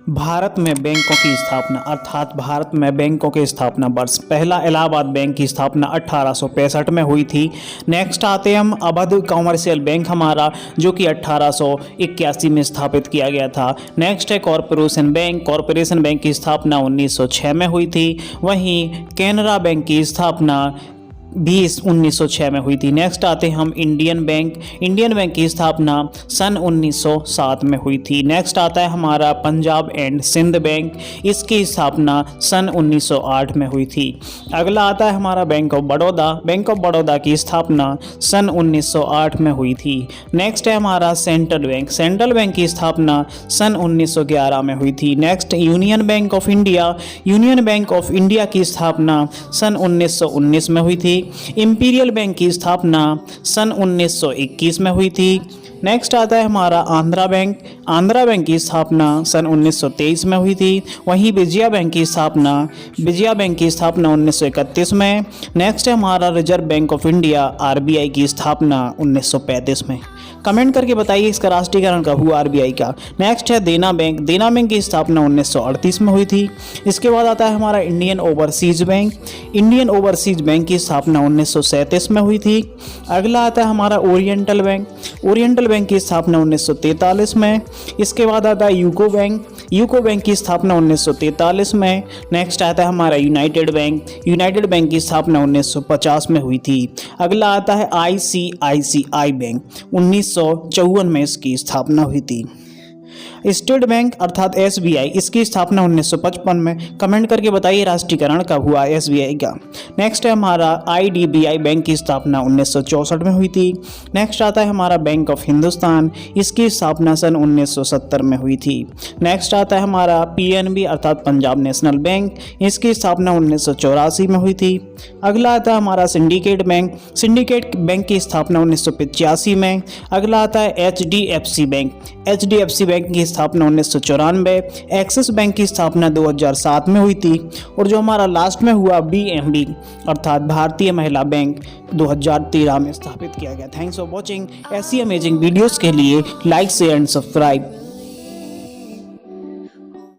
भारत में बैंकों की स्थापना अर्थात भारत में बैंकों की स्थापना वर्ष। पहला इलाहाबाद बैंक की स्थापना 1865 में हुई थी। नेक्स्ट आते हैं हम अवध कॉमर्शियल बैंक हमारा, जो कि 1881 में स्थापित किया गया था। नेक्स्ट है कॉरपोरेशन बैंक। कॉरपोरेशन बैंक की स्थापना 1906 में हुई थी। वहीं कैनरा बैंक की स्थापना भी 1906 में हुई थी। नेक्स्ट आते हैं हम इंडियन बैंक। इंडियन बैंक की स्थापना सन 1907 में हुई थी। नेक्स्ट आता है हमारा पंजाब एंड सिंध बैंक। इसकी स्थापना सन 1908 में हुई थी। अगला आता है हमारा bank of Baroda. Bank of Baroda की स्थापना सन 1908 में हुई थी। नेक्स्ट है हमारा सेंट्रल बैंक। सेंट्रल बैंक की स्थापना सन 1911 में हुई थी। Next union bank of India. Union bank of India की स्थापना सन 1919 में हुई थी। इंपीरियल बैंक की स्थापना सन 1921 में हुई थी। नेक्स्ट आता है हमारा आंध्रा बैंक। आंध्रा बैंक की स्थापना सन 1923 में हुई थी। वहीं विजया बैंक की स्थापना 1931 में। नेक्स्ट है हमारा reserve bank of India RBI की स्थापना 1935 में। कमेंट करके बताइए इसका राष्ट्रीयकरण कब हुआ आरबीआई का। नेक्स्ट है देना बैंक। देना बैंक की स्थापना 1938 में हुई थी। इसके बाद आता है हमारा Indian overseas bank. Indian overseas bank की स्थापना 1937 में हुई थी। अगला आता है हमारा ओरिएंटल बैंक। ओरिएंटल बैंक की स्थापना 1943 में। इसके बाद आता है यूको बैंक। यूको बैंक की स्थापना 1943 में। नेक्स्ट आता है हमारा यूनाइटेड बैंक। यूनाइटेड बैंक की स्थापना 1950 में हुई थी। अगला आता है आईसीआईसीआई बैंक। 1954 में इसकी स्थापना हुई थी। स्टेट बैंक अर्थात एसबीआई, इसकी स्थापना 1955 में। कमेंट करके बताइए राष्ट्रीयकरण कब हुआ एसबीआई का। नेक्स्ट है हमारा आईडीबीआई बैंक की स्थापना 1964 में हुई थी। नेक्स्ट आता है हमारा बैंक ऑफ हिंदुस्तान। इसकी स्थापना सन 1970 में हुई थी। नेक्स्ट आता है हमारा पीएनबी अर्थात पंजाब नेशनल बैंक। इसकी स्थापना 1984 में हुई थी। अगला आता है हमारा सिंडिकेट बैंक। सिंडिकेट बैंक की स्थापना 1985 में। अगला आता है एचडीएफसी बैंक। एचडीएफसी बैंक की स्थापना 1994। एक्सिस बैंक की स्थापना 2007 में हुई थी। और जो हमारा लास्ट में हुआ बीएमबी अर्थात भारतीय महिला बैंक 2013 में स्थापित किया गया। Thanks for watching. ऐसी अमेजिंग वीडियोस के लिए लाइक शेयर एंड सब्सक्राइब।